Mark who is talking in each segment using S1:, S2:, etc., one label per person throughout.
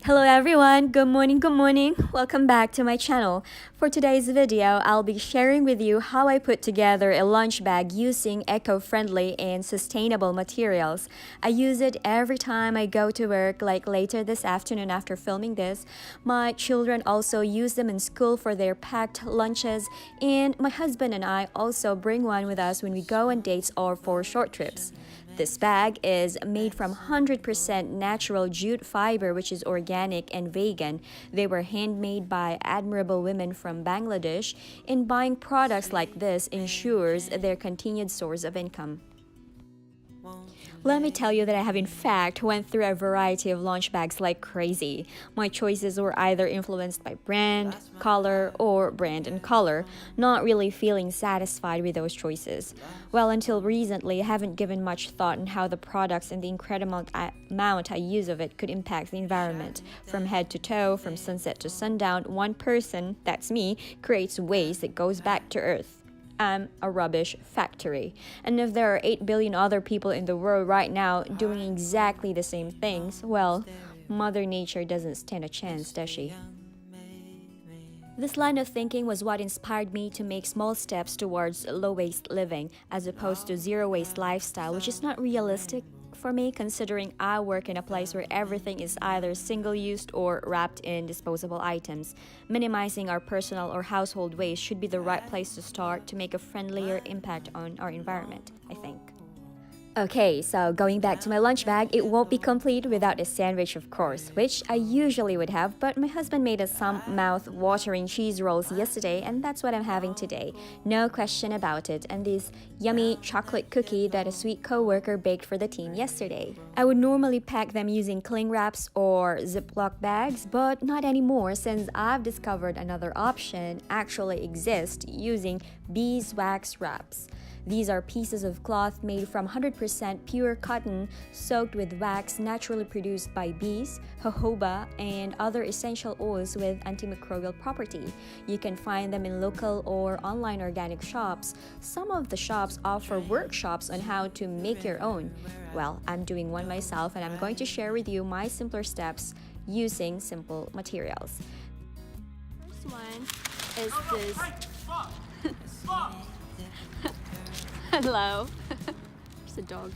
S1: Hello everyone, good morning. Welcome back to my channel. For today's video, I'll be sharing with you how I put together a lunch bag using eco-friendly and sustainable materials. I use it every time I go to work, like later this afternoon after filming this. My children also use them in school for their packed lunches, and my husband and I also bring one with us when we go on dates or for short trips. This bag is made from 100% natural jute fiber, which is organic and vegan. They were handmade by admirable women from Bangladesh, and buying products like this ensures their continued source of income. Let me tell you that I have in fact went through a variety of lunch bags like crazy. My choices were either influenced by brand, color, or brand and color, not really feeling satisfied with those choices. Well, until recently, I haven't given much thought on how the products and the incredible amount I use of it could impact the environment. From head to toe, from sunset to sundown, one person, that's me, creates waste that goes back to Earth. I'm a rubbish factory. And if there are 8 billion other people in the world right now doing exactly the same things, well, Mother Nature doesn't stand a chance, does she? This line of thinking was what inspired me to make small steps towards low-waste living as opposed to zero-waste lifestyle, which is not realistic for me considering I work in a place where everything is either single-used or wrapped in disposable items. Minimizing our personal or household waste should be the right place to start to make a friendlier impact on our environment, I think. Okay, so going back to my lunch bag, it won't be complete without a sandwich, of course, which I usually would have, but my husband made us some mouth-watering cheese rolls yesterday, and that's what I'm having today. No question about it, and this yummy chocolate cookie that a sweet coworker baked for the team yesterday. I would normally pack them using cling wraps or Ziploc bags, but not anymore since I've discovered another option actually exists using beeswax wraps. These are pieces of cloth made from 100% pure cotton soaked with wax naturally produced by bees, jojoba, and other essential oils with antimicrobial property. You can find them in local or online organic shops. Some of the shops offer workshops on how to make your own. Well, I'm doing one myself, and I'm going to share with you my simpler steps using simple materials. First one is this. Hello. There's a dog.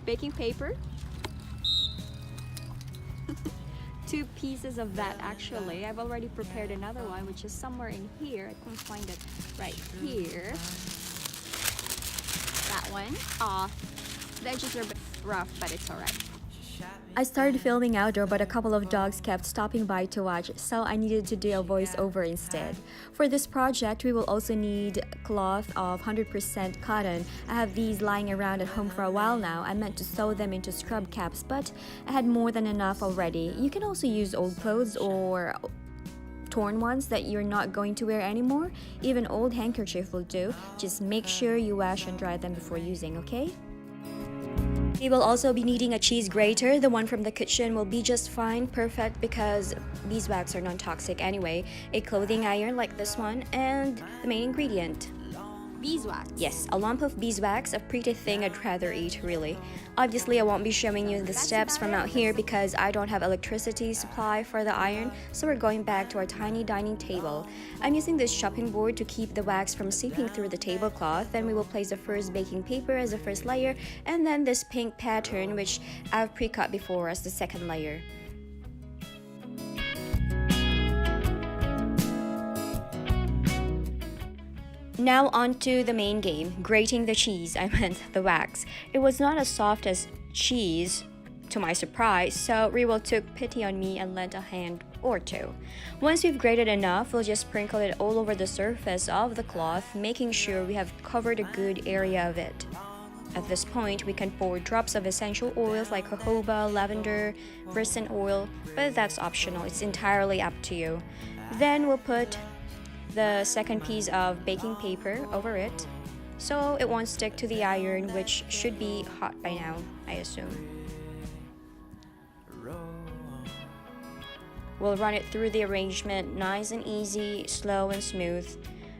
S1: Baking paper. 2 pieces of that actually. I've already prepared another one which is somewhere in here. I couldn't find it right here. That one. The edges are a bit rough, but it's alright. I started filming outdoor, but a couple of dogs kept stopping by to watch, so I needed to do a voiceover instead. For this project, we will also need cloth of 100% cotton. I have these lying around at home for a while now. I meant to sew them into scrub caps, but I had more than enough already. You can also use old clothes or torn ones that you're not going to wear anymore. Even old handkerchief will do. Just make sure you wash and dry them before using, okay? We will also be needing a cheese grater. The one from the kitchen will be just fine, perfect, because beeswax are non-toxic anyway. A clothing iron like this one, and the main ingredient. Beeswax. Yes, a lump of beeswax, a pretty thing I'd rather eat, really. Obviously, I won't be showing you the steps from out here because I don't have electricity supply for the iron, so we're going back to our tiny dining table. I'm using this chopping board to keep the wax from seeping through the tablecloth. Then we will place the first baking paper as the first layer, and then this pink pattern, which I've pre-cut before, as the second layer. Now on to the main game, grating the cheese, I meant the wax. It was not as soft as cheese, to my surprise, so Riwal took pity on me and lent a hand or two. Once we've grated enough, we'll just sprinkle it all over the surface of the cloth, making sure we have covered a good area of it. At this point, we can pour drops of essential oils like jojoba, lavender, resin oil, but that's optional, it's entirely up to you. Then we'll put the second piece of baking paper over it so it won't stick to the iron, which should be hot by now, I assume. We'll run it through the arrangement nice and easy, slow and smooth.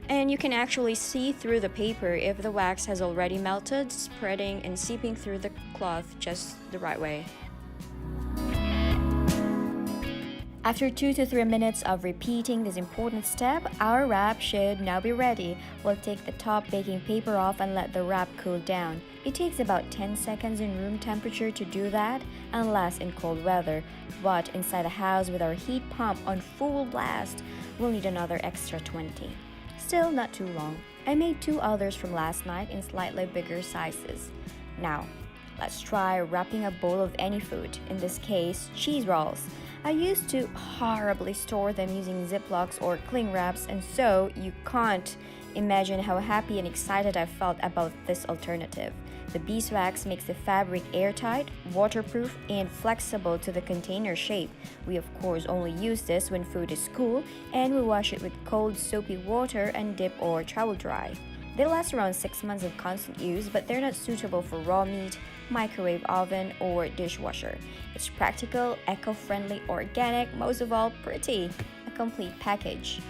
S1: And you can actually see through the paper if the wax has already melted, spreading and seeping through the cloth just the right way. After 2 to 3 minutes of repeating this important step, our wrap should now be ready. We'll take the top baking paper off and let the wrap cool down. It takes about 10 seconds in room temperature to do that and less in cold weather. But inside the house with our heat pump on full blast, we'll need another extra 20. Still not too long. I made 2 others from last night in slightly bigger sizes. Now, let's try wrapping a bowl of any food, in this case, cheese rolls. I used to horribly store them using Ziplocs or cling wraps, and so you can't imagine how happy and excited I felt about this alternative. The beeswax makes the fabric airtight, waterproof, and flexible to the container shape. We of course only use this when food is cool, and we wash it with cold soapy water and dip or travel dry. They last around 6 months of constant use, but they're not suitable for raw meat, microwave oven, or dishwasher. It's practical, eco-friendly, organic, most of all, pretty. A complete package.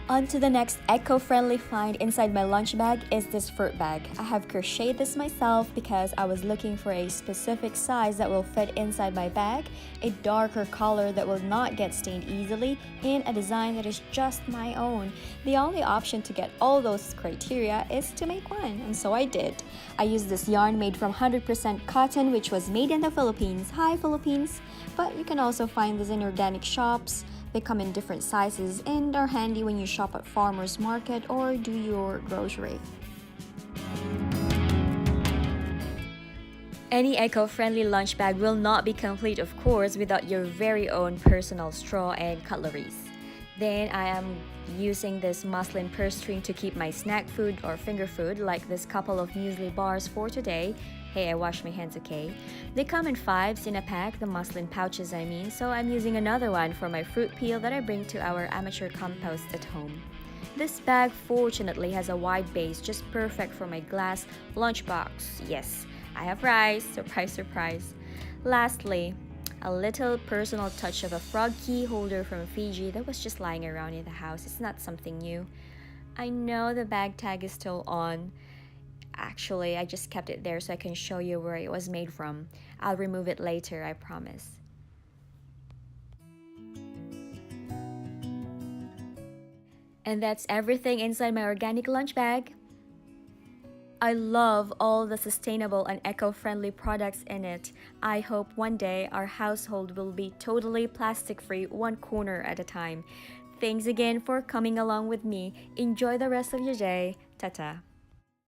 S1: On to the next eco-friendly find inside my lunch bag is this fruit bag. I have crocheted this myself because I was looking for a specific size that will fit inside my bag, a darker color that will not get stained easily, and a design that is just my own. The only option to get all those criteria is to make one, and so I did. I used this yarn made from 100% cotton, which was made in the Philippines. Hi Philippines! But you can also find this in organic shops. They come in different sizes and are handy when you shop at farmers market or do your grocery. Any eco-friendly lunch bag will not be complete, of course, without your very own personal straw and cutleries. Then I am using this muslin purse string to keep my snack food or finger food, like this couple of muesli bars for today. Hey, I wash my hands, okay? They come in 5s in a pack, the muslin pouches I mean, so I'm using another one for my fruit peel that I bring to our amateur compost at home. This bag fortunately has a wide base, just perfect for my glass lunchbox. Yes, I have rice, surprise, surprise. Lastly, a little personal touch of a frog key holder from Fiji that was just lying around in the house. It's not something new. I know the bag tag is still on. Actually, I just kept it there so I can show you where it was made from. I'll remove it later, I promise. And that's everything inside my organic lunch bag. I love all the sustainable and eco-friendly products in it. I hope one day our household will be totally plastic-free, one corner at a time. Thanks again for coming along with me. Enjoy the rest of your day. Ta-ta.